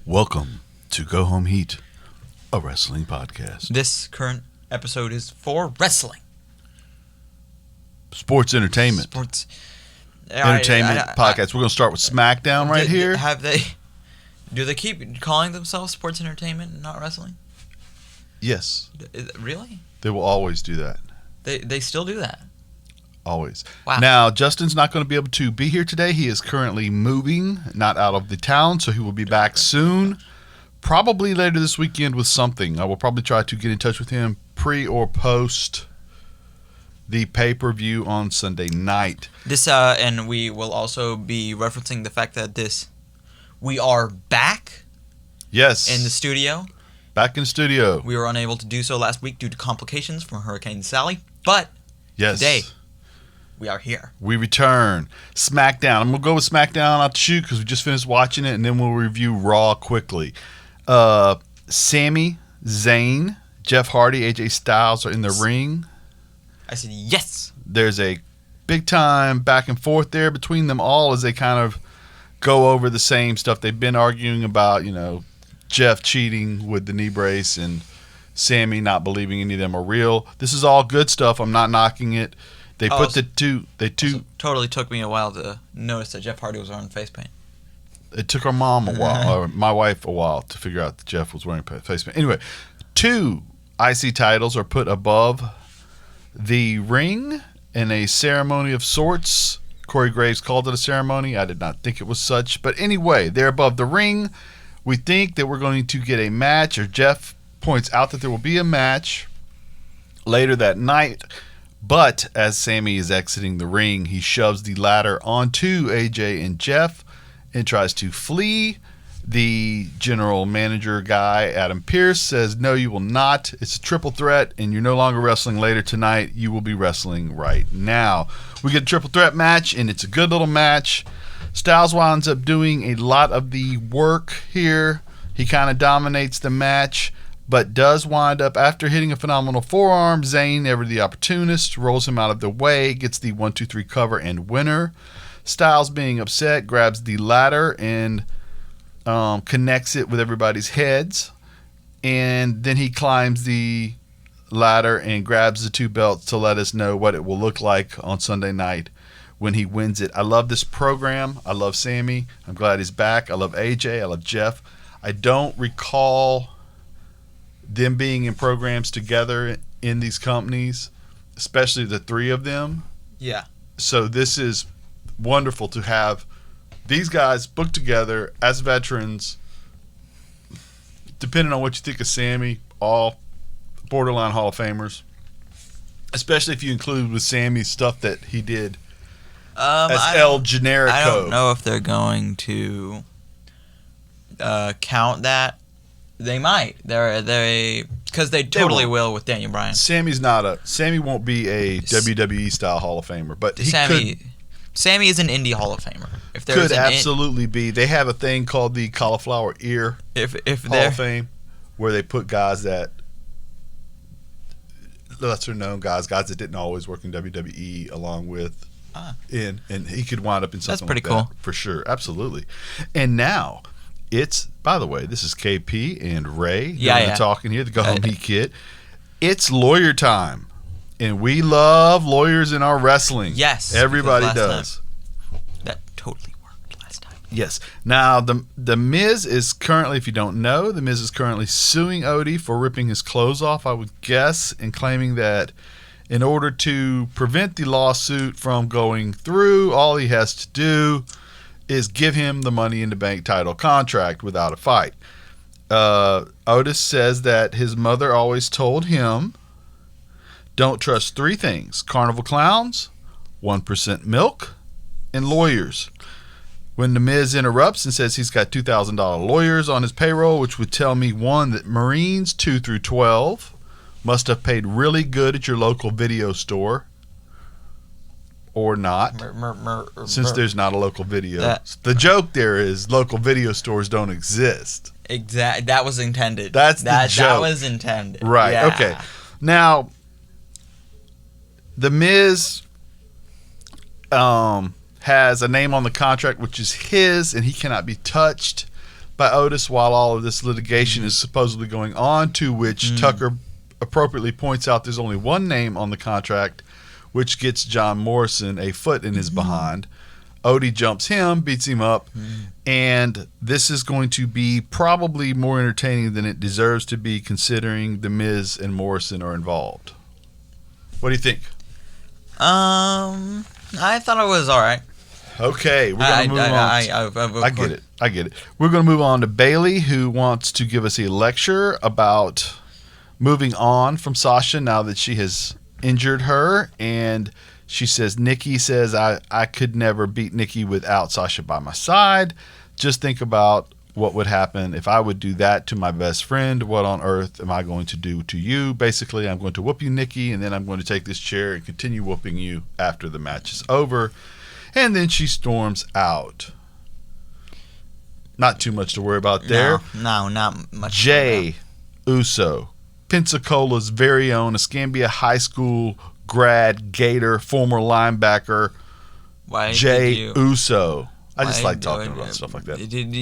Welcome to Go Home Heat, a wrestling podcast. This current episode is for wrestling. Sports entertainment. Sports. Entertainment podcast. We're going to start with SmackDown right here. Do they keep calling themselves sports entertainment and not wrestling? Yes. Really? They will always do that. They still do that? Always. Wow. Now, Justin's not going to be able to be here today. He is currently moving, not out of the town, so he will be back soon. Probably later this weekend with something. I will probably try to get in touch with him pre or post the pay-per-view on Sunday night. And we will also be referencing the fact that we are back. Yes. In the studio. Back in the studio. We were unable to do so last week due to complications from Hurricane Sally, but today we are here. We return. SmackDown. I'm going to go with SmackDown out the chute because we just finished watching it, and then we'll review Raw quickly. Sami Zayn, Jeff Hardy, AJ Styles are in the ring. I said yes. There's a big time back and forth there between them all as they kind of go over the same stuff they've been arguing about, Jeff cheating with the knee brace and Sami not believing any of them are real. This is all good stuff. I'm not knocking it. They totally took me a while to notice that Jeff Hardy was wearing face paint. It took our mom a while, or my wife a while, to figure out that Jeff was wearing face paint. Anyway, 2 IC titles are put above the ring in a ceremony of sorts. Corey Graves called it a ceremony. I did not think it was such. But anyway, they're above the ring. We think that we're going to get a match, or Jeff points out that there will be a match later that night. But as Sami is exiting the ring, he shoves the ladder onto AJ and Jeff and tries to flee. The general manager guy, Adam Pearce, says, no, you will not. It's a triple threat, and you're no longer wrestling later tonight. You will be wrestling right now. We get a triple threat match, and it's a good little match. Styles winds up doing a lot of the work here. He kind of dominates the match, but does wind up, after hitting a phenomenal forearm, Zayn, ever the opportunist, rolls him out of the way, gets the 1-2-3 cover and winner. Styles, being upset, grabs the ladder and connects it with everybody's heads. And then he climbs the ladder and grabs the 2 belts to let us know what it will look like on Sunday night when he wins it. I love this program. I love Sami. I'm glad he's back. I love AJ. I love Jeff. I don't recall them being in programs together in these companies, especially the 3 of them. Yeah. So this is wonderful to have these guys booked together as veterans. Depending on what you think of Sami, all borderline Hall of Famers. Especially if you include with Sami stuff that he did as El Generico. I don't know if they're going to count that. They might. Because they totally will with Daniel Bryan. Sami won't be a WWE style Hall of Famer, but Sami is an indie Hall of Famer. If could absolutely be. They have a thing called the cauliflower ear Hall of Fame, where they put guys that lesser known guys that didn't always work in WWE, along with and he could wind up in something. That's pretty like cool that, for sure, absolutely. And now it's, by the way, this is KP and Ray talking here, the Go Home Heat Kid. It's lawyer time. And we love lawyers in our wrestling. Yes. Everybody does. That totally worked last time. Yes. Now, the Miz is currently, if you don't know, the Miz is currently suing Odie for ripping his clothes off, I would guess, and claiming that in order to prevent the lawsuit from going through, all he has to do is give him the Money in the Bank title contract without a fight. Otis says that his mother always told him, don't trust 3 things: carnival clowns, 1% milk, and lawyers. When The Miz interrupts and says he's got $2,000 lawyers on his payroll, which would tell me, 1, that Marines 2 through 12 must have paid really good at your local video store, or not, since there's not a local video. The joke there is local video stores don't exist. Exactly. That was intended. That's the joke. That was intended. Right. Yeah. Okay. Now, The Miz has a name on the contract which is his, and he cannot be touched. by Otis while all of this litigation is supposedly going on, to which Tucker appropriately points out there's only one name on the contract, which gets John Morrison a foot in his behind. Odie jumps him, beats him up, and this is going to be probably more entertaining than it deserves to be, considering The Miz and Morrison are involved. What do you think? I thought it was all right. Okay, we're going to move on. I get it. We're going to move on to Bayley, who wants to give us a lecture about moving on from Sasha now that she has injured her, and she says, Nikki says, I could never beat Nikki without Sasha by my side. Just think about what would happen if I would do that to my best friend. What on earth am I going to do to you? Basically, I'm going to whoop you, Nikki, and then I'm going to take this chair and continue whooping you after the match is over. And then she storms out. Not too much to worry about there. No, not much. Jay Uso, Pensacola's very own Escambia High School grad Gator, former linebacker, Jay Uso. I just like talking about stuff like that.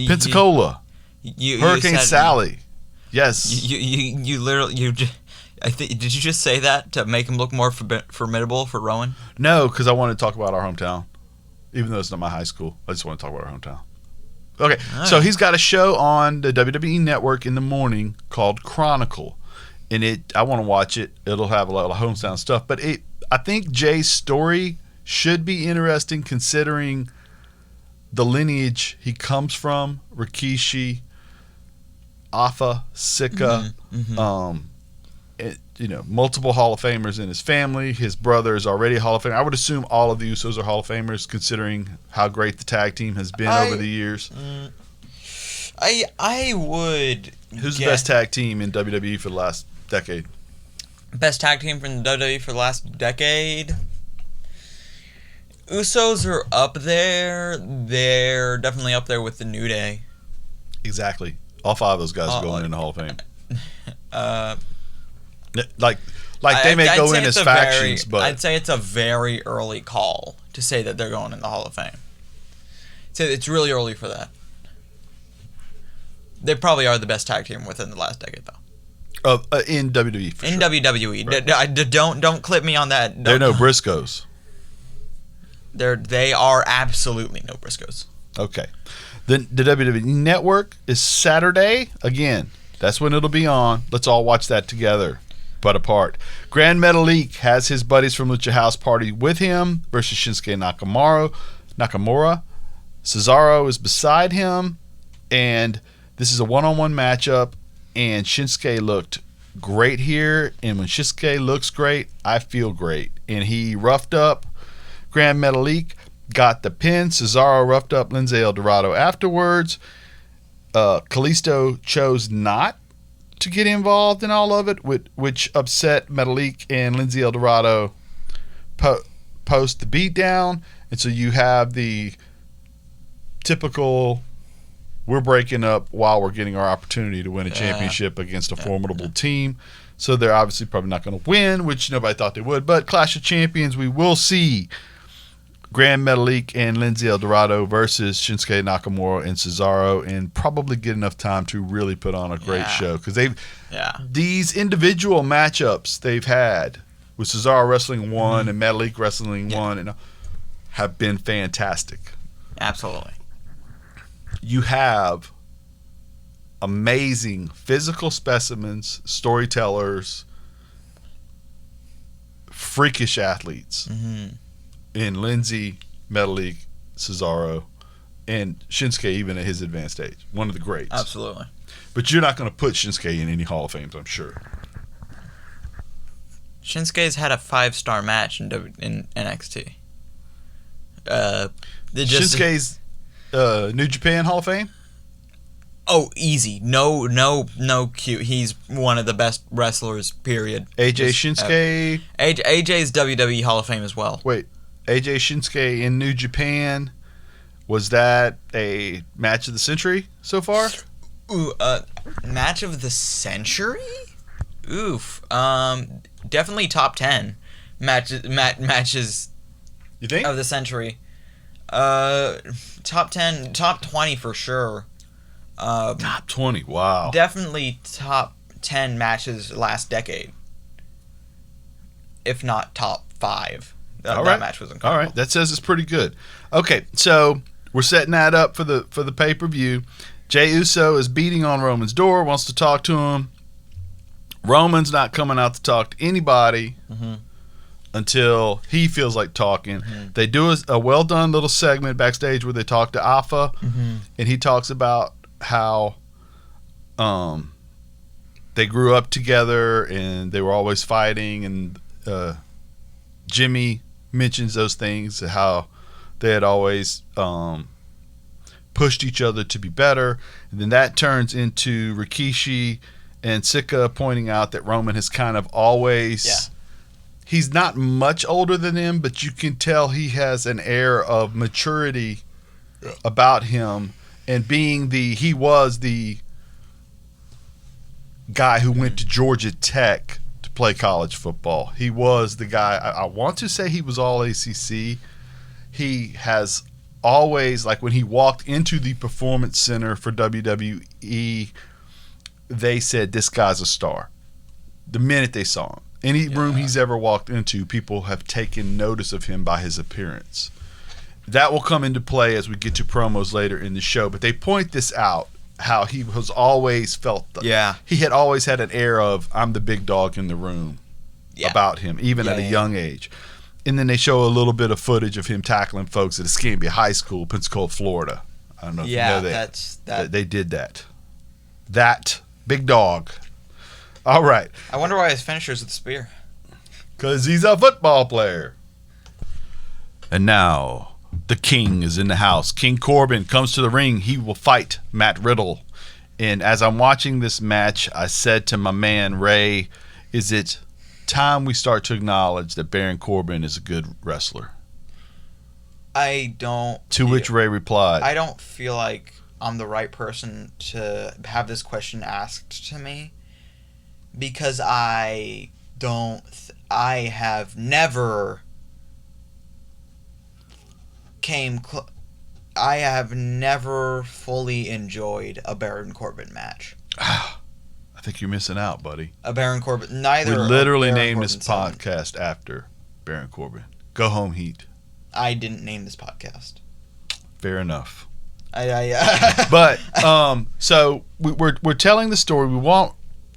Pensacola, Hurricane Sally. Yes. You literally did you just say that to make him look more formidable for Rowan? No, because I wanted to talk about our hometown, even though it's not my high school. I just want to talk about our hometown. Okay, so he's got a show on the WWE Network in the morning called Chronicle. And I want to watch it. It'll have a lot of hometown stuff. But I think Jay's story should be interesting, considering the lineage he comes from. Rikishi, Alpha, Sika, multiple Hall of Famers in his family. His brother is already a Hall of Famer. I would assume all of the Usos are Hall of Famers, considering how great the tag team has been over the years. I would. Who's the best tag team in WWE for the last decade? Best tag team from the WWE for the last decade? Usos are up there. They're definitely up there with the New Day. Exactly. All five of those guys are going in the Hall of Fame. They may go in as factions, but I'd say it's a very early call to say that they're going in the Hall of Fame. So it's really early for that. They probably are the best tag team within the last decade, though. In WWE, for in sure. WWE, right. Don't clip me on that. They're no Briscoes. They are absolutely no Briscoes. Okay, then the WWE Network is Saturday again. That's when it'll be on. Let's all watch that together, but apart. Grand Metalik has his buddies from Lucha House Party with him versus Shinsuke Nakamura. Cesaro is beside him, and this is a one-on-one matchup. And Shinsuke looked great here. And when Shinsuke looks great, I feel great. And he roughed up Grand Metalik, got the pin. Cesaro roughed up Lindsay El Dorado afterwards. Kalisto chose not to get involved in all of it, which upset Metalik and Lindsay El Dorado post the beatdown. And so you have the typical... We're breaking up while we're getting our opportunity to win a championship against a formidable team. So they're obviously probably not going to win, which nobody thought they would. But Clash of Champions, we will see Grand Metalik and Lindsay El Dorado versus Shinsuke Nakamura and Cesaro, and probably get enough time to really put on a great show. Because these individual matchups they've had with Cesaro wrestling one and Metalik wrestling one and have been fantastic. Absolutely. You have amazing physical specimens, storytellers, freakish athletes in Lindsay, Metalik, Cesaro, and Shinsuke even at his advanced age. One of the greats. Absolutely. But you're not going to put Shinsuke in any Hall of Fames, I'm sure. Shinsuke's had a 5-star match in NXT. Shinsuke's New Japan Hall of Fame? Oh, easy. No cute. He's one of the best wrestlers, period. AJ Shinsuke? AJ's WWE Hall of Fame as well. Wait, AJ Shinsuke in New Japan, was that a match of the century so far? Ooh, match of the century? Oof. Definitely top 10 matches you think? Of the century. Top 10, top 20 for sure. Top 20, wow. Definitely top 10 matches last decade. If not top 5. That match was incredible. All right, that says it's pretty good. Okay, so we're setting that up for the pay-per-view. Jey Uso is beating on Roman's door, wants to talk to him. Roman's not coming out to talk to anybody until he feels like talking. They do a well-done little segment backstage where they talk to Alpha, and he talks about how they grew up together and they were always fighting, and Jimmy mentions those things, how they had always pushed each other to be better. And then that turns into Rikishi and Sika pointing out that Roman has kind of always he's not much older than him, but you can tell he has an air of maturity about him, and being he was the guy who went to Georgia Tech to play college football. He was the guy, I want to say he was all ACC. He has always, like when he walked into the Performance Center for WWE, they said, this guy's a star. The minute they saw him. Any room he's ever walked into, people have taken notice of him by his appearance. That will come into play as we get to promos later in the show, but they point this out, how he was always felt he had always had an air of, I'm the big dog in the room about him, even at a young age. And then they show a little bit of footage of him tackling folks at Escambia High School, Pensacola, Florida. I don't know if you know that. They did that. That big dog. All right. I wonder why his finisher is with the spear. Because he's a football player. And now the king is in the house. King Corbin comes to the ring. He will fight Matt Riddle. And as I'm watching this match, I said to my man Ray, is it time we start to acknowledge that Baron Corbin is a good wrestler? I don't. To which Ray replied, I don't feel like I'm the right person to have this question asked to me, because I have never I have never fully enjoyed a Baron Corbin match. I think you're missing out, buddy. A Baron Corbin, neither. We literally named this podcast after Baron Corbin. Go home, Heat. I didn't name this podcast. Fair enough. But so we're telling the story.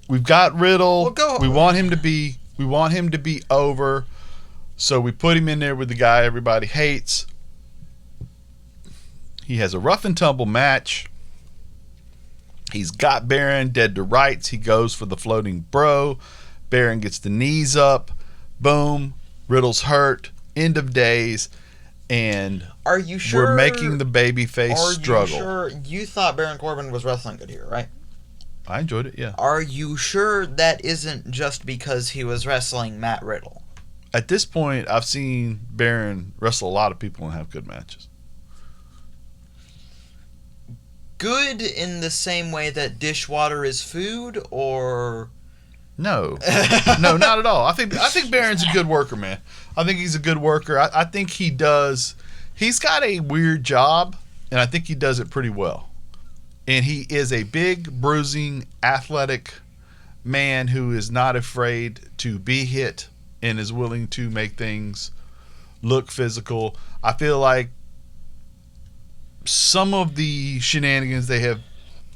We've got Riddle. We want him to be over. So we put him in there with the guy everybody hates. He has a rough and tumble match. He's got Baron dead to rights. He goes for the floating bro. Baron gets the knees up. Boom. Riddle's hurt. End of days. And are you sure we're making the babyface struggle? Are you sure you thought Baron Corbin was wrestling good here, right? I enjoyed it, yeah. Are you sure that isn't just because he was wrestling Matt Riddle? At this point, I've seen Baron wrestle a lot of people and have good matches. Good in the same way that dishwater is food, or no, no, not at all. I think Baron's a good worker, man. I think he's a good worker. I think he does. He's got a weird job, and I think he does it pretty well. And he is a big, bruising, athletic man who is not afraid to be hit and is willing to make things look physical. I feel like some of the shenanigans they have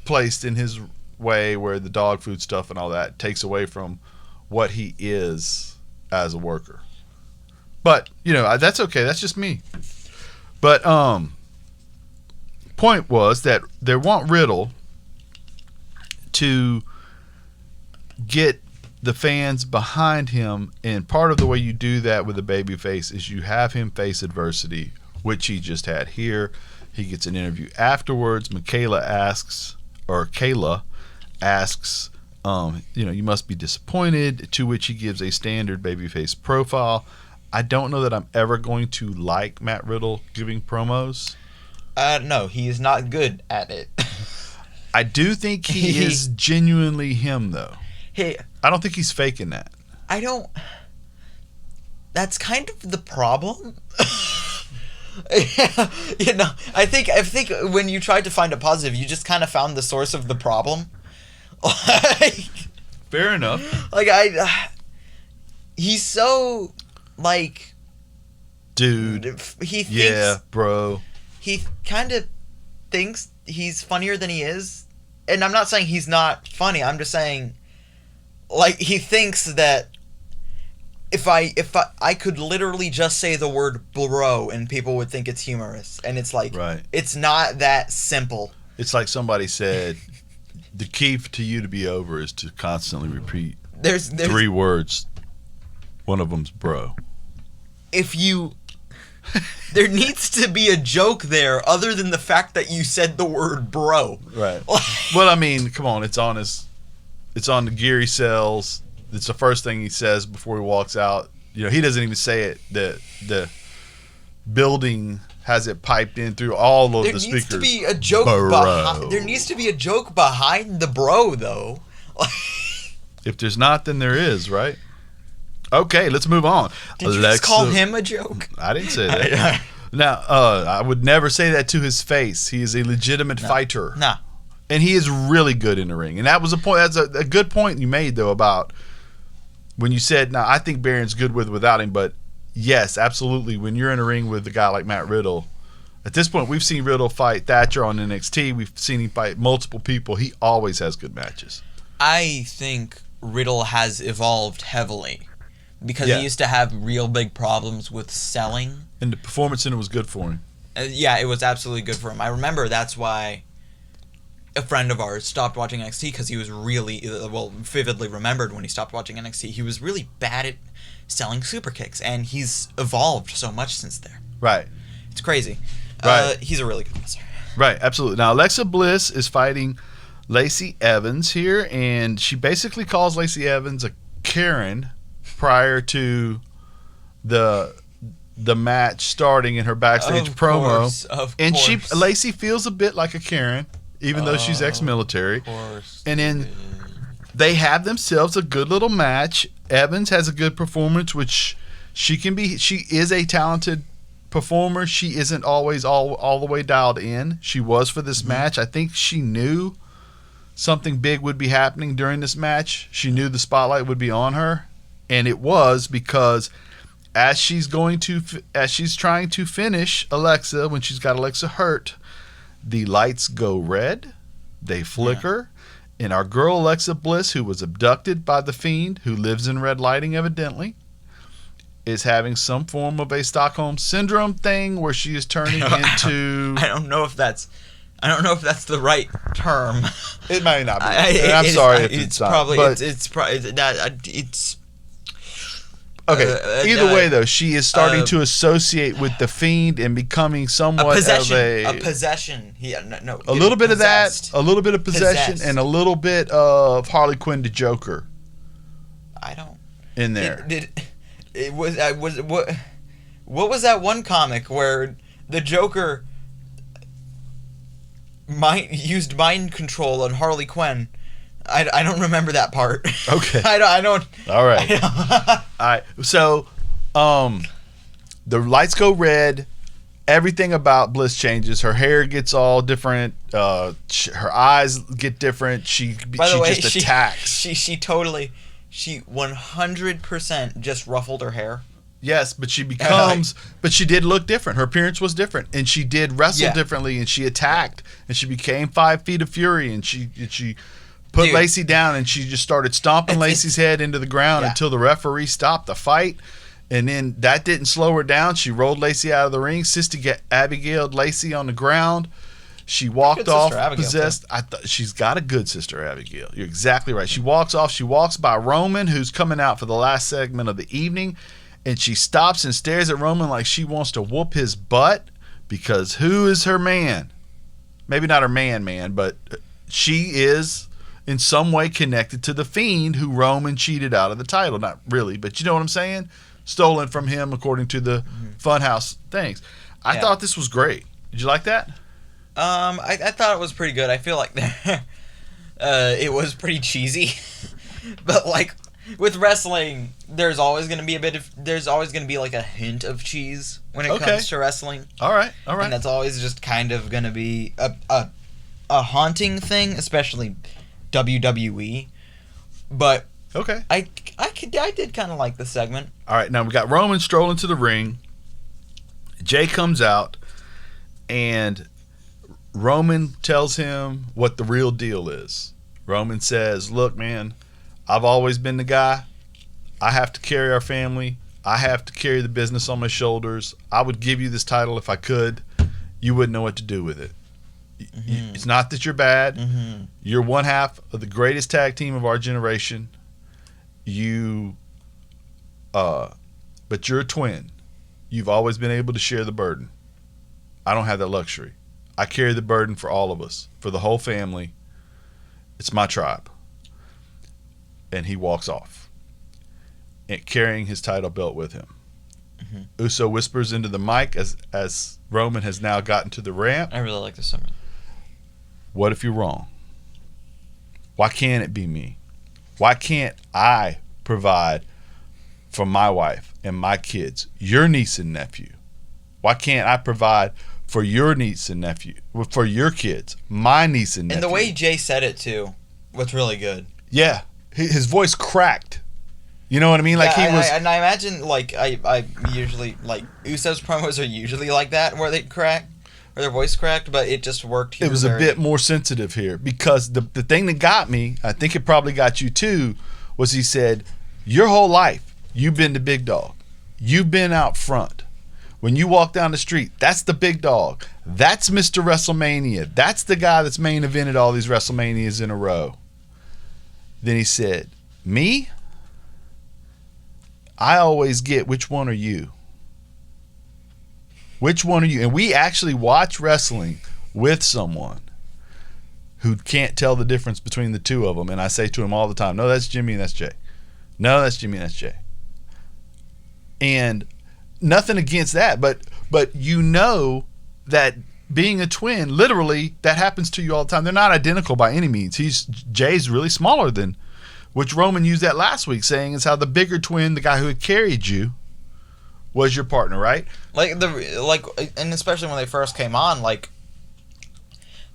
placed in his way, where the dog food stuff and all that, takes away from what he is as a worker. But, that's okay. That's just me. But point was that they want Riddle to get the fans behind him, and part of the way you do that with a babyface is you have him face adversity, which he just had here. He gets an interview afterwards. Kayla asks, you must be disappointed, to which he gives a standard babyface profile. I don't know that I'm ever going to like Matt Riddle giving promos. No, he is not good at it. I do think he is genuinely him, though. Hey, I don't think he's faking that. That's kind of the problem. You know, I think when you tried to find a positive, you just kind of found the source of the problem. Like, Fair enough. like he's so like, Dude. he thinks, Yeah, bro. he kind of thinks he's funnier than he is, and I'm not saying he's not funny. I'm just saying, like, he thinks that if I could literally just say the word bro and people would think it's humorous, and it's like, Right. It's not that simple. It's like somebody said, the key to you to be over is to constantly repeat There's 3 words. One of them's bro. if you there needs to be a joke there other than the fact that you said the word bro. Right. Well, I mean, come on. It's on the gear he sells. It's the first thing he says before he walks out. You know, he doesn't even say it. The building has it piped in through all of the speakers. There needs to be a joke behind. There needs to be a joke behind the bro, though. If there's not, then there is, right? Okay, let's move on. Did you just call him a joke? I didn't say that. Now, I would never say that to his face. He is a legitimate fighter. Nah. And he is really good in the ring. And that was a point. That's a good point you made, though, about when you said, now, I think Baron's good with without him, but yes, absolutely. When you're in a ring with a guy like Matt Riddle, at this point, we've seen Riddle fight Thatcher on NXT. We've seen him fight multiple people. He always has good matches. I think Riddle has evolved heavily because he used to have real big problems with selling. And the performance in it was good for him. Yeah, it was absolutely good for him. I remember that's why a friend of ours stopped watching NXT because he was really, vividly remembered when he stopped watching NXT. He was really bad at selling super kicks, and he's evolved so much since there. Right. It's crazy. Right. He's a really good wrestler. Right, absolutely. Now, Alexa Bliss is fighting Lacey Evans here, and she basically calls Lacey Evans a Karen prior to the match starting in her backstage promo. Of and course. Lacey feels a bit like a Karen, even though she's ex-military. Of course. And then they have themselves a good little match. Evans has a good performance, which she is a talented performer. She isn't always all the way dialed in. She was for this match. I think she knew something big would be happening during this match. She knew the spotlight would be on her, and it was because as she's trying to finish Alexa, when she's got Alexa hurt, the lights go red, they flicker, and our girl Alexa Bliss, who was abducted by the Fiend, who lives in red lighting evidently, is having some form of a Stockholm Syndrome thing where she is turning into... I don't know if that's the right term. It might not be. I'm sorry if it's not. Probably, but, it's okay. Either way, though, she is starting to associate with the Fiend and becoming somewhat of a possession. A little bit of that, a little bit of possession, and a little bit of Harley Quinn to Joker. I don't. In there. What was that one comic where the Joker used mind control on Harley Quinn? I don't remember that part. Okay. I don't. All right. All right. So, the lights go red. Everything about Bliss changes. Her hair gets all different. Her eyes get different. She just attacks. She 100% just ruffled her hair. Yes, but she but she did look different. Her appearance was different, and she did wrestle differently, and she attacked, and she became 5 feet of fury, and she put Lacey down, and she just started stomping Lacey's head into the ground until the referee stopped the fight, and then that didn't slow her down. She rolled Lacey out of the ring. Sister Abigail'd Lacey on the ground. She walked off possessed. I thought she's got a good sister, Abigail. You're exactly right. She walks off. She walks by Roman, who's coming out for the last segment of the evening, and she stops and stares at Roman like she wants to whoop his butt, because who is her man? Maybe not her man, but she is in some way connected to the Fiend, who Roman cheated out of the title. Not really, but you know what I'm saying? Stolen from him according to the Funhouse things. I thought this was great. Did you like that? I thought it was pretty good. I feel like it was pretty cheesy, but like with wrestling, there's always going to be like a hint of cheese when it comes to wrestling. All right. And that's always just kind of going to be a haunting thing, especially WWE. But okay, I did kind of like the segment. All right, now we got Roman strolling to the ring. Jay comes out, and Roman tells him what the real deal is. Roman says, "Look, man, I've always been the guy. I have to carry our family. I have to carry the business on my shoulders. I would give you this title if I could. You wouldn't know what to do with it. Mm-hmm. It's not that you're bad. Mm-hmm. You're one half of the greatest tag team of our generation. But you're a twin. You've always been able to share the burden. I don't have that luxury. I carry the burden for all of us, for the whole family. It's my tribe." And he walks off, and carrying his title belt with him. Mm-hmm. Uso whispers into the mic as Roman has now gotten to the ramp. I really like this segment. "What if you're wrong? Why can't it be me? Why can't I provide for my wife and my kids, your niece and nephew? Why can't I provide for your niece and nephew, for your kids, my niece and nephew?" And the way Jay said it, too, was really good. Yeah. His voice cracked. You know what I mean? Like, yeah, he was... And I imagine, like, I usually, like, Usos promos are usually like that, where they crack, or their voice cracked, but it just worked here. It was a bit more sensitive here, because the thing that got me, I think it probably got you too, was he said, your whole life, you've been the big dog. You've been out front. When you walk down the street, that's the big dog. That's Mr. WrestleMania. That's the guy that's main evented all these WrestleManias in a row. Then he said, me? I always get, which one are you? Which one are you? And we actually watch wrestling with someone who can't tell the difference between the two of them. And I say to him all the time, no, that's Jimmy and that's Jay. No, that's Jimmy and that's Jay. And nothing against that, but you know that being a twin, literally, that happens to you all the time. They're not identical by any means. Jay's really smaller than, which Roman used that last week, saying is how the bigger twin, the guy who had carried you, was your partner, right? And especially when they first came on, like,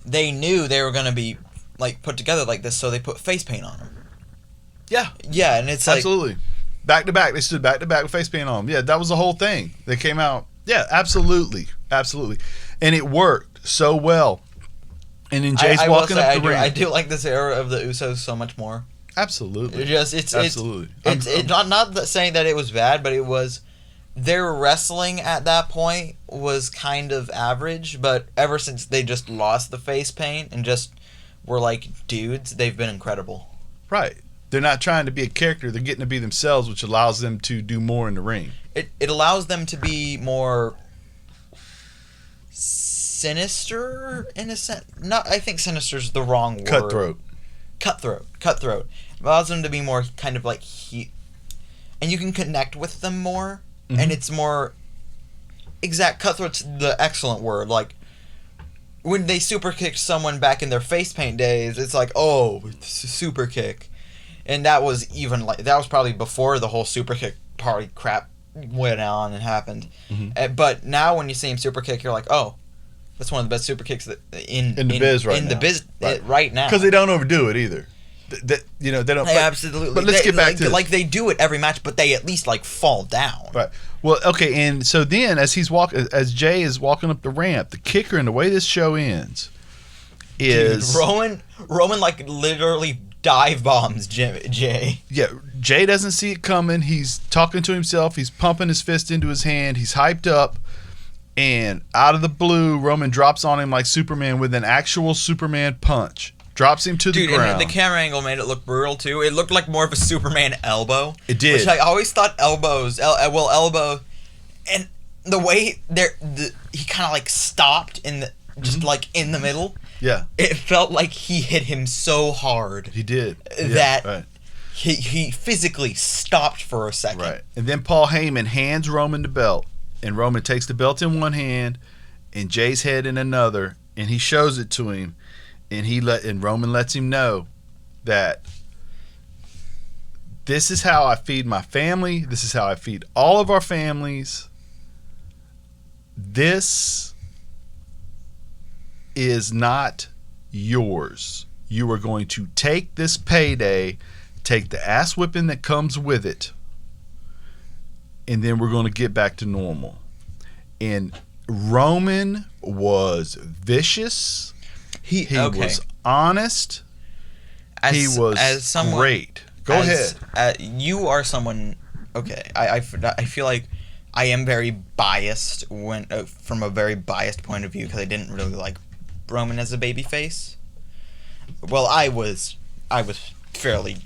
they knew they were going to be, like, put together like this, so they put face paint on them. Yeah. Yeah, and it's like... Absolutely. Back to back. They stood back to back with face paint on them. Yeah, that was the whole thing. They came out. Yeah, absolutely. Absolutely. And it worked so well. And then Jay's walking up the ring. I do like this era of the Usos so much more. Absolutely. Absolutely. It's not saying that it was bad, but it was... Their wrestling at that point was kind of average, but ever since they just lost the face paint and just were like dudes, they've been incredible. Right. They're not trying to be a character. They're getting to be themselves, which allows them to do more in the ring. It allows them to be more sinister in a sense. I think sinister is the wrong word. Cutthroat. It allows them to be more kind of like and you can connect with them more. Mm-hmm. And it's more exact. Cutthroat's the excellent word. Like when they super kick someone back in their face paint days, it's like, oh, it's a super kick. And that was probably before the whole super kick party crap went on and happened. Mm-hmm. But now when you see him super kick, you're like, oh, that's one of the best super kicks in the biz right now. Because they don't overdo it either. They don't. Absolutely. But let's get back to like they do it every match, but they at least like fall down. Right. Well, okay, and so then as Jay is walking up the ramp, the kicker and the way this show ends is Roman like literally dive bombs Jay. Yeah, Jay doesn't see it coming. He's talking to himself. He's pumping his fist into his hand. He's hyped up. And out of the blue, Roman drops on him like Superman with an actual Superman punch. Drops him to the ground. And the camera angle made it look brutal, too. It looked like more of a Superman elbow. It did. Which I always thought elbow. And the way he kind of like stopped like in the middle. Yeah. It felt like he hit him so hard. He did. That he physically stopped for a second. Right. And then Paul Heyman hands Roman the belt. And Roman takes the belt in one hand and Jay's head in another. And he shows it to him. And Roman lets him know that this is how I feed my family. This is how I feed all of our families. This is not yours. You are going to take this payday, take the ass whipping that comes with it, and then we're going to get back to normal. And Roman was vicious. He was honest. He was great. Go ahead. You are someone. Okay, I feel like I am very biased from a very biased point of view because I didn't really like Roman as a babyface. Well, I was fairly.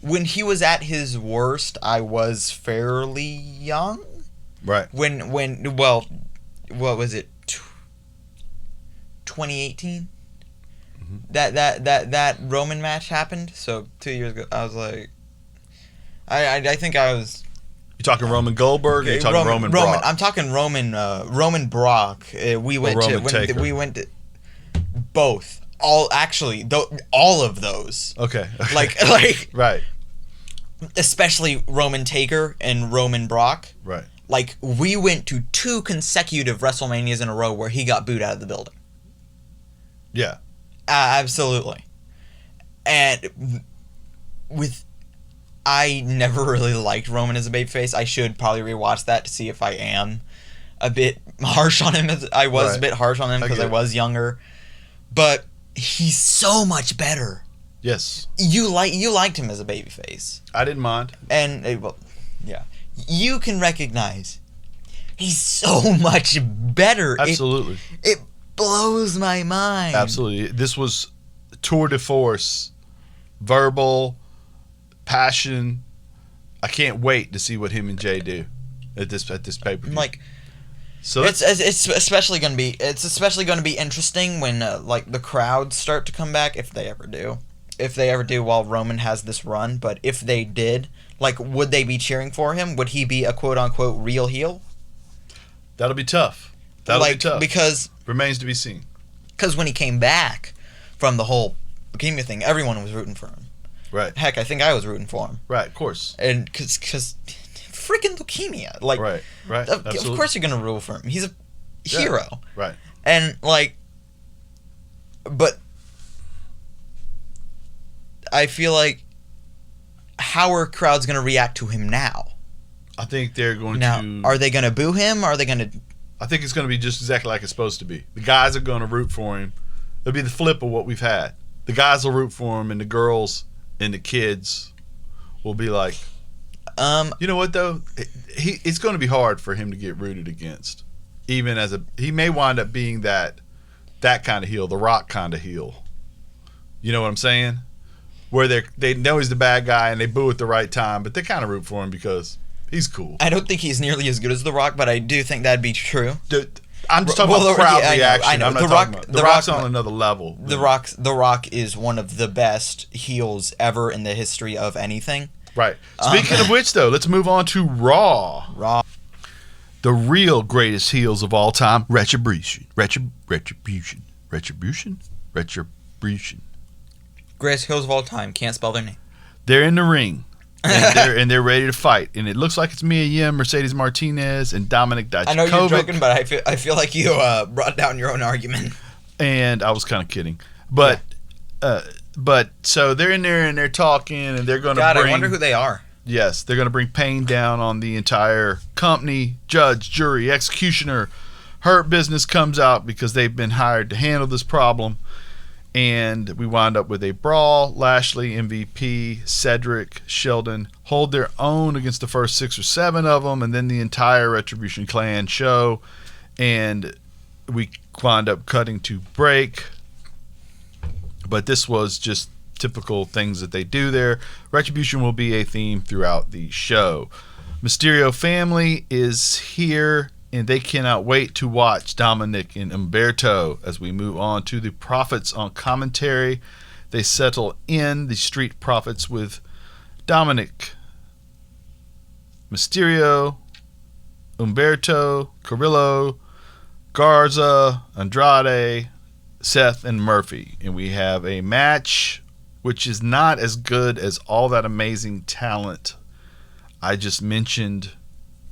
When he was at his worst, I was fairly young. Right. What was it? 2018. Mm-hmm. That Roman match happened. So 2 years ago, I was like, I think I was. You talking Roman Goldberg? Or you talking Roman Brock? I'm talking Roman Brock. We went to both. All of those. Okay. Like right. Especially Roman Taker and Roman Brock. Right. Like we went to 2 consecutive WrestleManias in a row where he got booed out of the building. Yeah. Absolutely. And I never really liked Roman as a babyface. I should probably rewatch that to see if I am a bit harsh on him. I was a bit harsh on him because I was younger. But he's so much better. Yes. You liked him as a babyface. I didn't mind. And yeah. You can recognize he's so much better. Absolutely. It blows my mind. Absolutely. This was tour de force, verbal, passion. I can't wait to see what him and Jay do at this pay-per-view. Like, so it's especially going to be interesting when like the crowds start to come back, if they ever do while Roman has this run. But if they did, like, would they be cheering for him? Would he be a quote-unquote real heel? That'll be tough. Be tough. Because remains to be seen. Because when he came back from the whole leukemia thing, everyone was rooting for him. Right. Heck, I think I was rooting for him. Right, of course. And because freaking leukemia. Like, right. Of course you're going to root for him. He's a hero. Right. And, like, but I feel like, how are crowds going to react to him now? I think they're going to... Are they going to boo him? Are they going to... I think it's going to be just exactly like it's supposed to be. The guys are going to root for him. It'll be the flip of what we've had. The guys will root for him, and the girls and the kids will be like... you know what, though? It's going to be hard for him to get rooted against. Even as he may wind up being that kind of heel, the Rock kind of heel. You know what I'm saying? Where they know he's the bad guy and they boo at the right time, but they kind of root for him because he's cool. I don't think he's nearly as good as The Rock, but I do think that'd be true. I'm just talking about crowd reaction. I know. I'm not talking about The Rock's on another level. Really. The Rock is one of the best heels ever in the history of anything. Right. Speaking of which, though, let's move on to Raw. The real greatest heels of all time, Retribution. Greatest heels of all time. Can't spell their name. They're in the ring. And they're ready to fight. And it looks like it's Mia Yim, Mercedes Martinez, and Dominic Dijakovic. I know you're joking, but I feel like you brought down your own argument. And I was kind of kidding. But so they're in there and they're talking and they're going to bring... I wonder who they are. Yes, they're going to bring pain down on the entire company, judge, jury, executioner. Hurt Business comes out because they've been hired to handle this problem. And we wind up with a brawl. Lashley, MVP, Cedric, Sheldon hold their own against the first 6 or 7 of them, and then the entire Retribution clan show. And we wind up cutting to break. But this was just typical things that they do there. Retribution will be a theme throughout the show. Mysterio family is here, and they cannot wait to watch Dominic and Umberto as we move on to the Profits on commentary. They settle in the Street Profits with Dominic, Mysterio, Umberto, Carrillo, Garza, Andrade, Seth, and Murphy. And we have a match which is not as good as all that amazing talent I just mentioned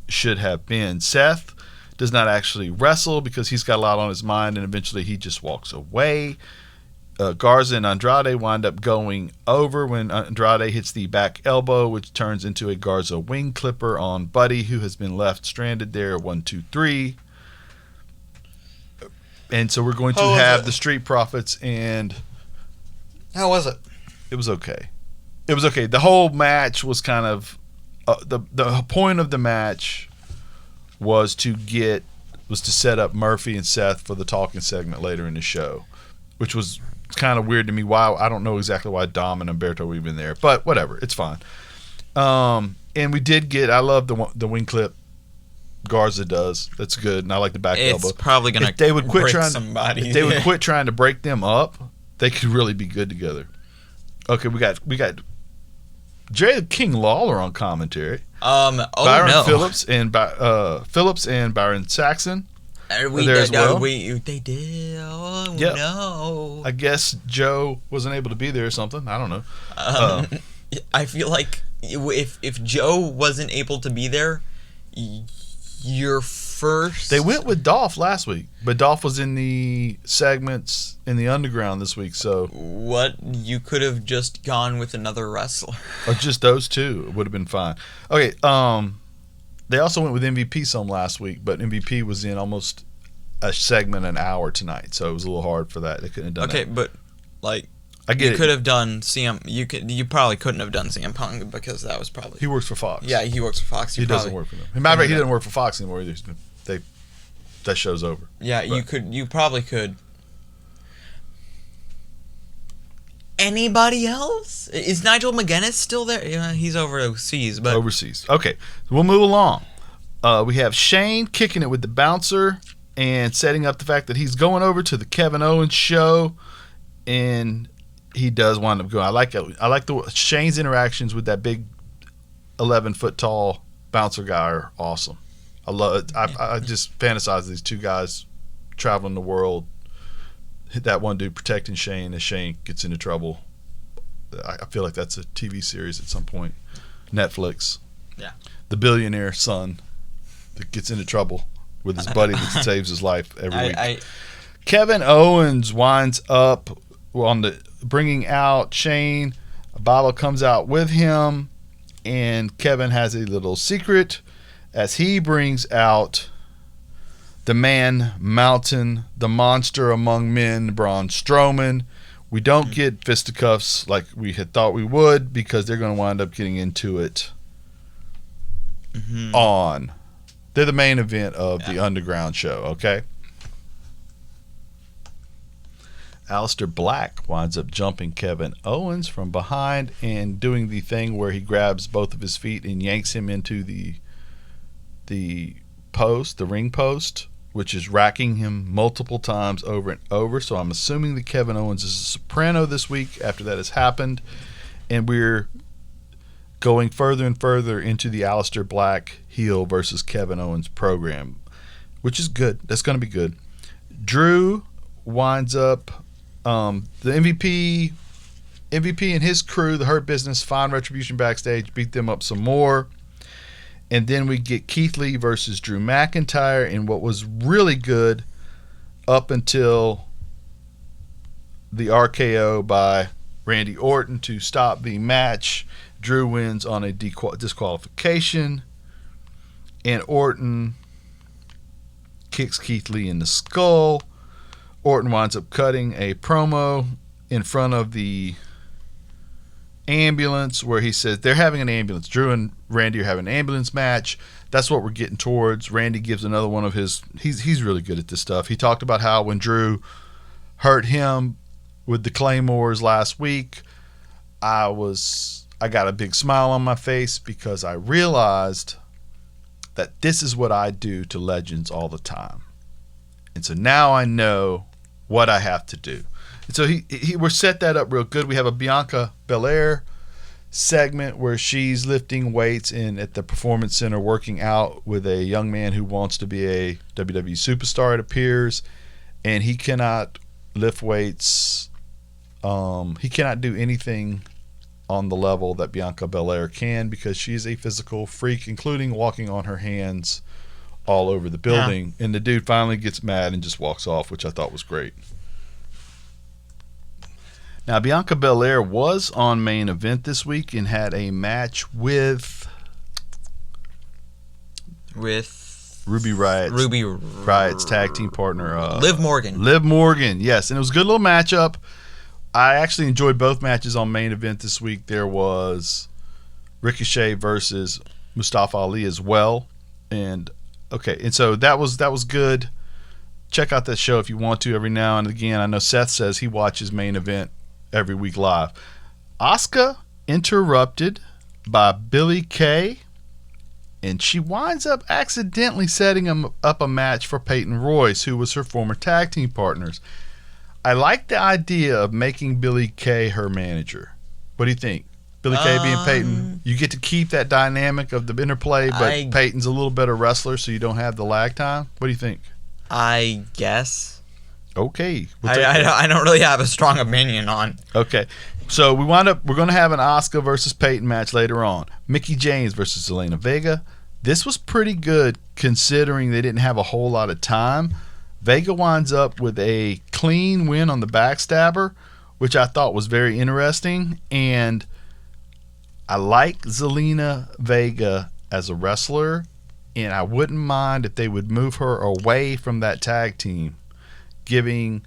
should have been. Seth does not actually wrestle because he's got a lot on his mind, and eventually he just walks away. Garza and Andrade wind up going over when Andrade hits the back elbow, which turns into a Garza wing clipper on Buddy, who has been left stranded there. 1, 2, 3. And so we're going to have the Street Profits, and how was it? It was okay. It was okay. The whole match was kind of the point of the match was to set up Murphy and Seth for the talking segment later in the show, which was kind of weird to me. Why, I don't know exactly why Dom and Humberto were even there, but whatever, it's fine. And we did get, I love the wing clip Garza does. That's good, and I like the back elbow. It's probably gonna break somebody. If they would quit trying to break them up, they could really be good together. Okay, we got Jerry the King Lawler on commentary. Byron Phillips and Byron Saxon. They did. Oh, yep. No. I guess Joe wasn't able to be there or something. I don't know. I feel like if Joe wasn't able to be there, your first... They went with Dolph last week, but Dolph was in the segments in the Underground this week, so... What? You could have just gone with another wrestler. Or just those two. It would have been fine. Okay, they also went with MVP some last week, but MVP was in almost a segment an hour tonight, so it was a little hard for that. They couldn't have done that. Okay, but, like... I get you could have done You probably couldn't have done CM Punk because that was probably... He works for Fox. Yeah, he works for Fox. He doesn't work for them. Matter of fact, he doesn't work for Fox anymore either. That show's over. Yeah, but you probably could. Anybody else? Is Nigel McGuinness still there? Yeah, he's overseas. But overseas. Okay, so we'll move along. We have Shane kicking it with the bouncer and setting up the fact that he's going over to the Kevin Owens show, and he does wind up going. I like the Shane's interactions with that big 11-foot tall bouncer guy are awesome. I love it. I just fantasize these two guys traveling the world. That one dude protecting Shane as Shane gets into trouble. I feel like that's a TV series at some point. Netflix. Yeah. The billionaire son that gets into trouble with his buddy that saves his life every week. Kevin Owens winds up on bringing out Shane. Baba comes out with him, and Kevin has a little secret as he brings out the Man Mountain, the monster among men, Braun Strowman. We don't get fisticuffs like we had thought we would because they're going to wind up getting into it on. They're the main event of the Underground show, okay? Aleister Black winds up jumping Kevin Owens from behind and doing the thing where he grabs both of his feet and yanks him into the post, the ring post, which is racking him multiple times over and over. So I'm assuming that Kevin Owens is a soprano this week after that has happened, and we're going further and further into the Aleister Black heel versus Kevin Owens program, which is good. That's going to be good. Drew winds up the MVP and his crew, the Hurt Business, find Retribution backstage, beat them up some more. And then we get Keith Lee versus Drew McIntyre in what was really good up until the RKO by Randy Orton to stop the match. Drew wins on a disqualification, and Orton kicks Keith Lee in the skull. Orton winds up cutting a promo in front of the ambulance where he says they're having an ambulance. Drew and Randy are having an ambulance match. That's what we're getting towards. Randy gives another one of his... He's really good at this stuff. He talked about how when Drew hurt him with the Claymores last week, I got a big smile on my face because I realized that this is what I do to legends all the time. And so now I know what I have to do. And so we're set that up real good. We have a Bianca Belair segment where she's lifting weights at the Performance Center working out with a young man who wants to be a WWE superstar, it appears, and he cannot lift weights He cannot do anything on the level that Bianca Belair can because she's a physical freak, including walking on her hands all over the building. Yeah. And the dude finally gets mad and just walks off, which I thought was great. Now, Bianca Belair was on Main Event this week and had a match with Ruby Riot's tag team partner, Liv Morgan. Liv Morgan, yes. And it was a good little matchup. I actually enjoyed both matches on Main Event this week. There was Ricochet versus Mustafa Ali as well. And so that was good. Check out that show if you want to every now and again. I know Seth says he watches Main Event every week live. Asuka interrupted by Billie Kay, and she winds up accidentally setting up a match for Peyton Royce, who was her former tag team partners. I like the idea of making Billie Kay her manager. What do you think? Billie Kay being Peyton, you get to keep that dynamic of the interplay, but Peyton's a little better wrestler, so you don't have the lag time. What do you think? I guess. Okay. I don't really have a strong opinion on. Okay. So we're going to have an Asuka versus Peyton match later on. Mickie James versus Zelina Vega. This was pretty good considering they didn't have a whole lot of time. Vega winds up with a clean win on the backstabber, which I thought was very interesting. And I like Zelina Vega as a wrestler, and I wouldn't mind if they would move her away from that tag team, giving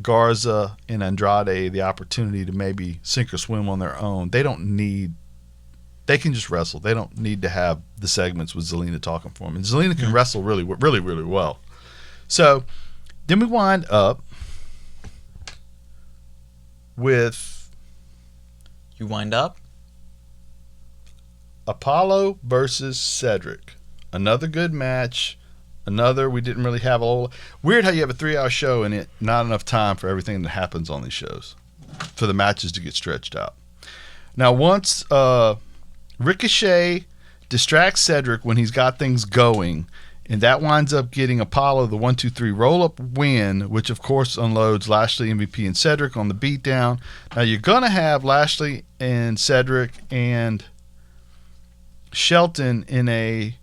Garza and Andrade the opportunity to maybe sink or swim on their own. They can just wrestle. They don't need to have the segments with Zelina talking for them. And Zelina can wrestle really, really, really well. So then we wind up with... You wind up? Apollo versus Cedric. Another good match. We didn't really have a whole... Weird how you have a 3-hour show and not enough time for everything that happens on these shows, for the matches to get stretched out. Now, once Ricochet distracts Cedric when he's got things going, and that winds up getting Apollo the 1-2-3 roll-up win, which, of course, unloads Lashley, MVP, and Cedric on the beatdown. Now, you're going to have Lashley and Cedric and Shelton in a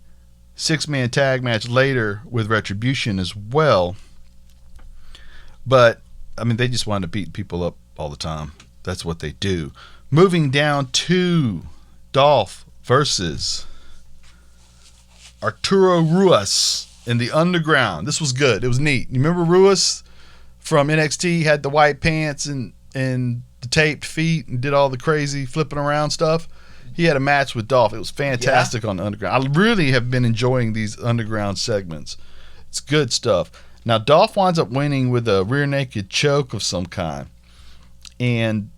6-man tag match later with Retribution as well. But, I mean, they just wind up beating people up all the time. That's what they do. Moving down to Dolph versus Arturo Ruas in the Underground. This was good. It was neat. You remember Ruas from NXT? He had the white pants and the taped feet and did all the crazy flipping around stuff. He had a match with Dolph. It was fantastic on the Underground. I really have been enjoying these Underground segments. It's good stuff. Now, Dolph winds up winning with a rear naked choke of some kind. And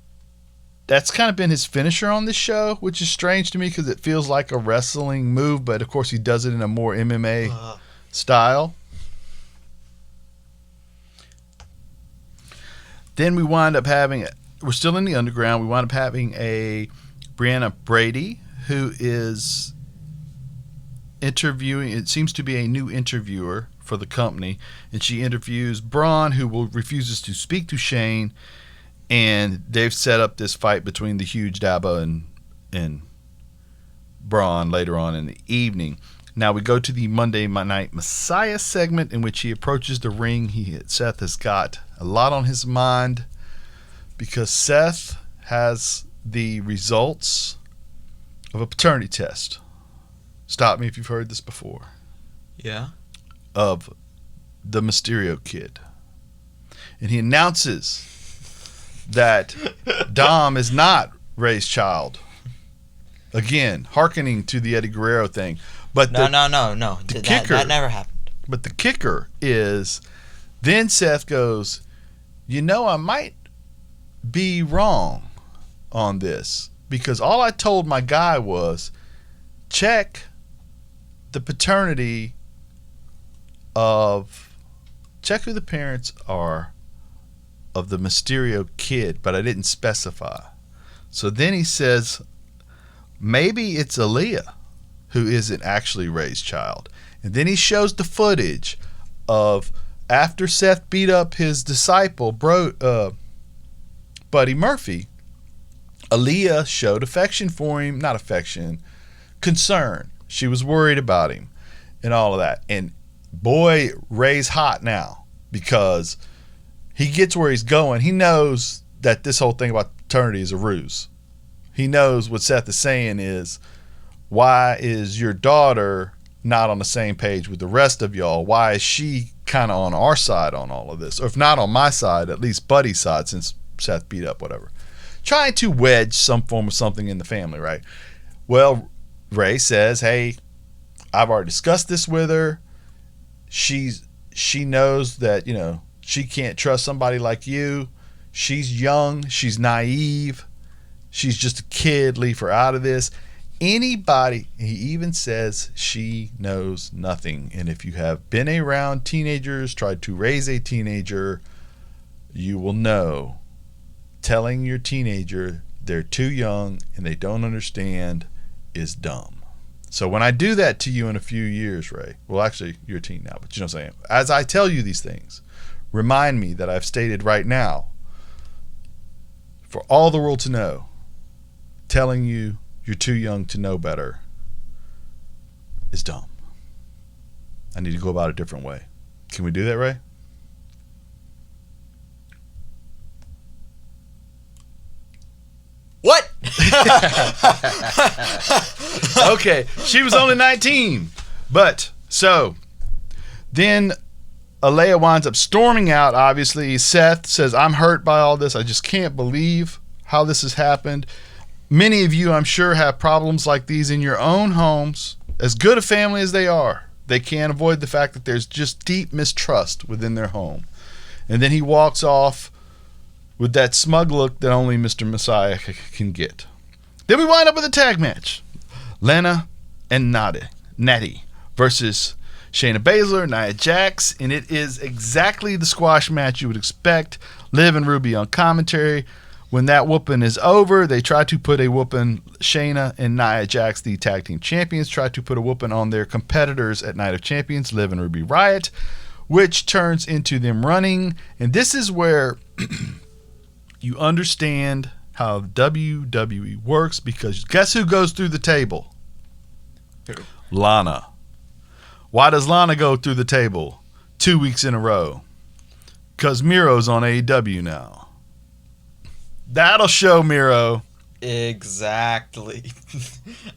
that's kind of been his finisher on this show, which is strange to me because it feels like a wrestling move, but of course he does it in a more MMA style. Then we wind up having, we're still in the Underground, we wind up having a Brianna Brady, who is interviewing, it seems to be a new interviewer for the company, and she interviews Braun, who refuses to speak to Shane, and they've set up this fight between the huge Daba and Braun later on in the evening. Now we go to the Monday Night Messiah segment in which he approaches the ring. Seth has got a lot on his mind because Seth has the results of a paternity test. Stop me if you've heard this before. Yeah. Of the Mysterio Kid. And he announces that Dom is not Ray's child. Again, hearkening to the Eddie Guerrero thing. But no. That never happened. But the kicker is, then Seth goes, I might be wrong on this, because all I told my guy was check the paternity check who the parents are of the Mysterio Kid, but I didn't specify. So then he says maybe it's Aaliyah who isn't actually Ray's child. And then he shows the footage of after Seth beat up his disciple, Buddy Murphy, Aaliyah showed affection for him. Not affection, concern. She was worried about him and all of that. And boy, Ray's hot now because he gets where he's going. He knows that this whole thing about paternity is a ruse. He knows what Seth is saying is, why is your daughter not on the same page with the rest of y'all? Why is she kind of on our side on all of this? Or if not on my side, at least Buddy's side, since Seth beat up, whatever. Trying to wedge some form of something in the family, right? Well, Ray says, hey, I've already discussed this with her. She knows that, you know, she can't trust somebody like you. She's young. She's naive. She's just a kid. Leave her out of this. Anybody, he even says she knows nothing. And if you have been around teenagers, tried to raise a teenager, you will know telling your teenager they're too young and they don't understand is dumb. So when I do that to you in a few years, Ray, well, actually, you're a teen now, but you know what I'm saying? As I tell you these things, remind me that I've stated right now, for all the world to know, telling you you're too young to know better is dumb. I need to go about it a different way. Can we do that, Ray? What? Okay, she was only 19. But, so, then Alea winds up storming out, obviously. Seth says, I'm hurt by all this. I just can't believe how this has happened. Many of you, I'm sure, have problems like these in your own homes. As good a family as they are, they can't avoid the fact that there's just deep mistrust within their home. And then he walks off with that smug look that only Mr. Messiah can get. Then we wind up with a tag match. Lana and Natty versus Shayna Baszler, Nia Jax, and it is exactly the squash match you would expect. Liv and Ruby on commentary. When that whooping is over, they try to put a whooping. Shayna and Nia Jax, the tag team champions, try to put a whooping on their competitors at Night of Champions, Liv and Ruby Riott, which turns into them running. And this is where you understand how WWE works, because guess who goes through the table? Who? Lana. Why does Lana go through the table 2 weeks in a row? Because Miro's on AEW now. That'll show Miro. Exactly.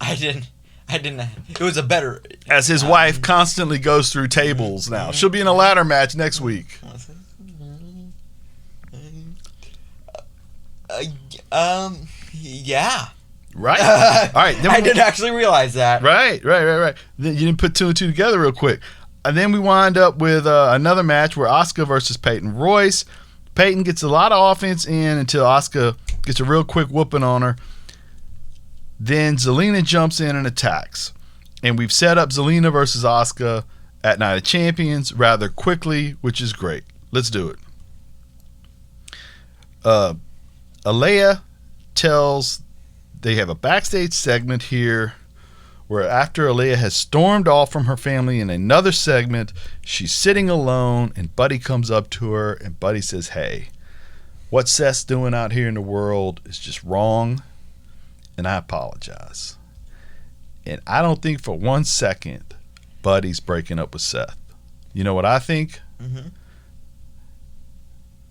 I didn't. It was a better. As his wife constantly goes through tables now. She'll be in a ladder match next week. Yeah. Right? All right. I didn't actually realize that. Right. Then you didn't put two and two together real quick. And then we wind up with another match where Asuka versus Peyton Royce. Peyton gets a lot of offense in until Asuka gets a real quick whooping on her. Then Zelina jumps in and attacks. And we've set up Zelina versus Asuka at Night of Champions rather quickly, which is great. Let's do it. Alea tells they have a backstage segment here where after Alea has stormed off from her family in another segment, she's sitting alone and Buddy comes up to her and Buddy says, hey, what Seth's doing out here in the world is just wrong and I apologize. And I don't think for 1 second Buddy's breaking up with Seth. You know what I think? Mm-hmm.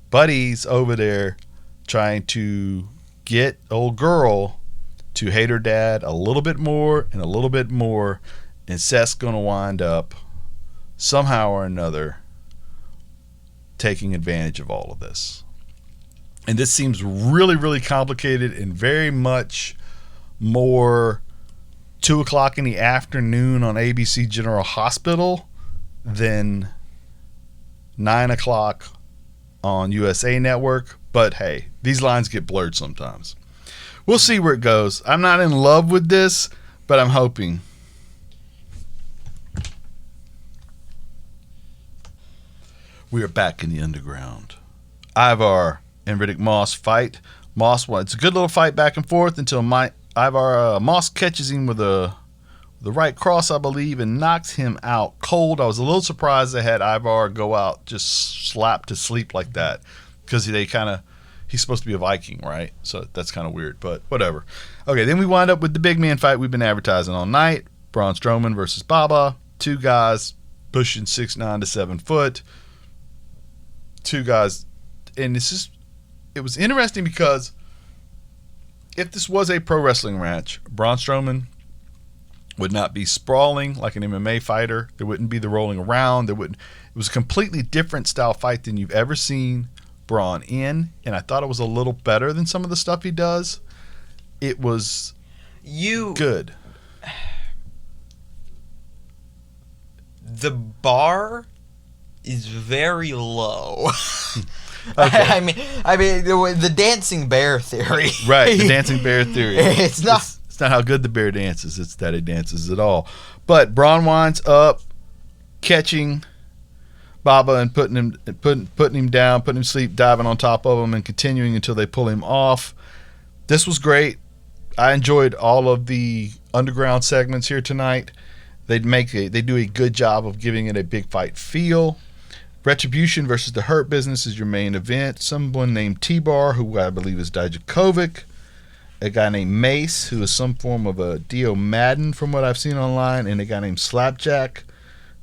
Buddy's over there trying to get old girl to hate her dad a little bit more and a little bit more, and Seth's going to wind up somehow or another taking advantage of all of this. And this seems really, really complicated and very much more 2 o'clock in the afternoon on ABC General Hospital than 9 o'clock on USA Network. But hey, these lines get blurred sometimes. We'll see where it goes. I'm not in love with this, but I'm hoping. We are back in the underground. Ivar and Riddick Moss fight. It's a good little fight back and forth until Moss catches him with the right cross, I believe, and knocks him out cold. I was a little surprised they had Ivar go out just slapped to sleep like that, because he's supposed to be a Viking, right? So that's kind of weird, but whatever. Okay, then we wind up with the big man fight we've been advertising all night. Braun Strowman versus Baba. Two guys pushing 6'9" to 7 foot. Two guys, and it was interesting because if this was a pro wrestling match, Braun Strowman would not be sprawling like an MMA fighter. There wouldn't be the rolling around. It was a completely different style fight than you've ever seen Braun in, and I thought it was a little better than some of the stuff he does. It was good. The bar is very low. Okay. I mean, the dancing bear theory. Right, the dancing bear theory. It's not how good the bear dances. It's that he dances at all. But Braun winds up catching Baba and putting him down, putting him to sleep, diving on top of him, and continuing until they pull him off. This was great. I enjoyed all of the underground segments here tonight. They do a good job of giving it a big fight feel. Retribution versus the Hurt Business is your main event. Someone named T-Bar, who I believe is Dijakovic. A guy named Mace, who is some form of a Dio Madden from what I've seen online. And a guy named Slapjack,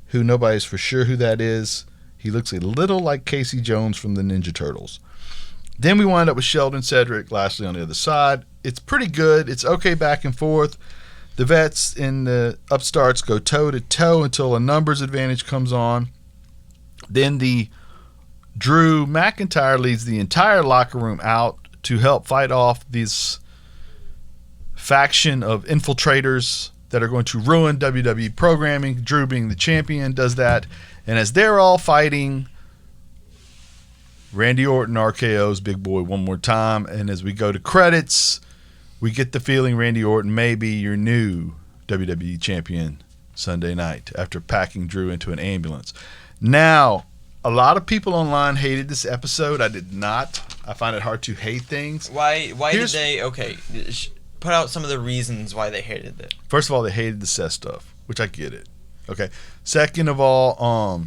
who nobody's for sure who that is. He looks a little like Casey Jones from the Ninja Turtles. Then we wind up with Sheldon Cedric, Lashley on the other side. It's pretty good. It's okay back and forth. The vets and the upstarts go toe-to-toe until a numbers advantage comes on. Then the Drew McIntyre leads the entire locker room out to help fight off this faction of infiltrators that are going to ruin WWE programming. Drew, being the champion, does that. And as they're all fighting, Randy Orton RKO's Big Boy one more time. And as we go to credits, we get the feeling Randy Orton may be your new WWE champion Sunday night after packing Drew into an ambulance. Now, a lot of people online hated this episode. I did not. I find it hard to hate things. Why did they? Okay, put out some of the reasons why they hated it. First of all, they hated the Seth stuff, which I get it. Okay. Second of all,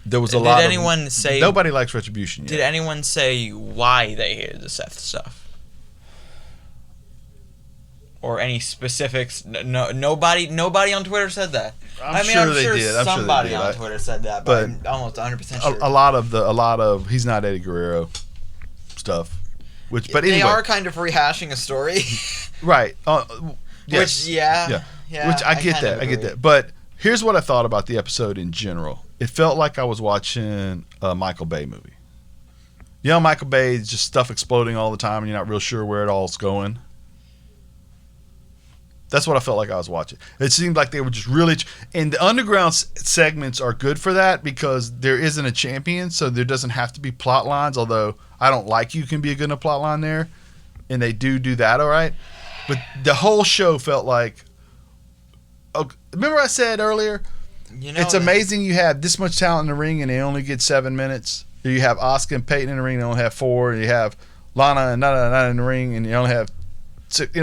there was a lot of... Did anyone say... Nobody likes Retribution yet. Did anyone say why they hated the Seth stuff? Or any specifics? No, nobody on Twitter said that. I'm sure they did. Somebody on Twitter said that, but I'm almost 100% sure. A lot of he's not Eddie Guerrero stuff. But anyway, they are kind of rehashing a story, right? Yes. Which yeah. Which I get that. But here's what I thought about the episode in general. It felt like I was watching a Michael Bay movie. You know, Michael Bay, just stuff exploding all the time, and you're not real sure where it all's going. That's what I felt like I was watching. It seemed like they were just really... And the underground segments are good for that because there isn't a champion, so there doesn't have to be plot lines, although I Don't Like You can be a good enough plot line there, and they do that all right. But the whole show felt like... Okay, remember I said earlier, it's amazing you have this much talent in the ring and they only get 7 minutes. You have Asuka and Peyton in the ring, they only have 4. You have Lana and Nana in the ring, and you only have 6.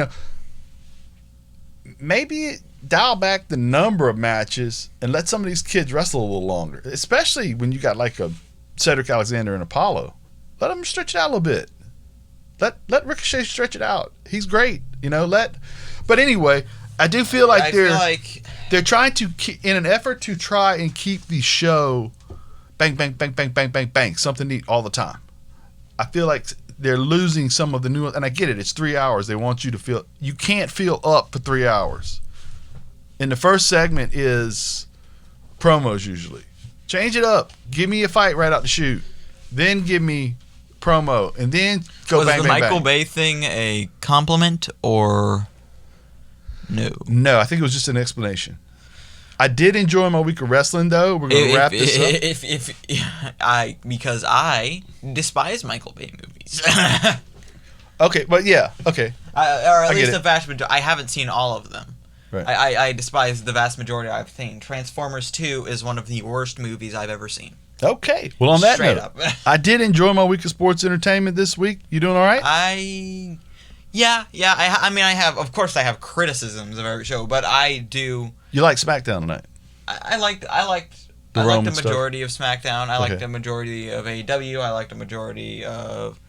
Maybe dial back the number of matches and let some of these kids wrestle a little longer, especially when you got like a Cedric Alexander and Apollo. Let them stretch it out a little bit. Let Ricochet stretch it out. He's great, But anyway, I do feel like they're trying to, in an effort to try and keep the show bang, bang, bang, bang, bang, bang, bang, something neat all the time. I feel like they're losing some of the nuance, and I get it. It's 3 hours. They want you to feel. You can't feel up for 3 hours. And the first segment is promos usually. Change it up. Give me a fight right out the chute. Then give me promo, and then go bang, bang, bang. Was the Michael Bay thing a compliment or no? No, I think it was just an explanation. I did enjoy my week of wrestling, though. We're going to wrap this up. Because I despise Michael Bay movies. Okay, but yeah, okay. Or at least the vast majority. I haven't seen all of them. Right. I despise the vast majority I've seen. Transformers 2 is one of the worst movies I've ever seen. Okay. Well, on that Straight note, up. I did enjoy my week of sports entertainment this week. You doing all right? Yeah. I have criticisms of every show, but I do. You like SmackDown tonight? I liked the majority of SmackDown. I liked the majority of AEW. I liked the majority of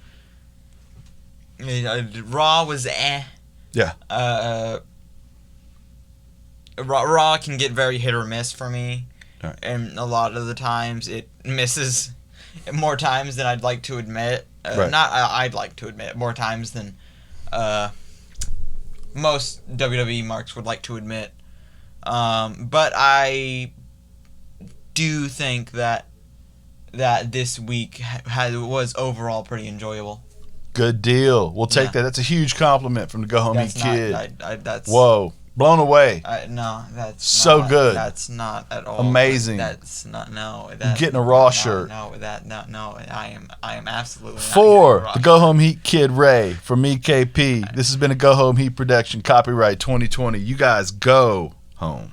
Raw was Yeah. Raw can get very hit or miss for me, Right. and a lot of the times it misses more times than I'd like to admit. Right. I'd like to admit more times than most WWE marks would like to admit. But I do think that this week was overall pretty enjoyable. Good deal. We'll take Yeah. that. That's a huge compliment from the Go Home Eat Kid. That's Whoa. Blown away. No, that's So not, good. That's not at all Amazing. That's not no. I'm getting a Raw shirt. No. I am absolutely not For getting a Raw the Go shirt. Home Heat Kid Ray from EKP. This has been a Go Home Heat production. Copyright 2020. You guys go home.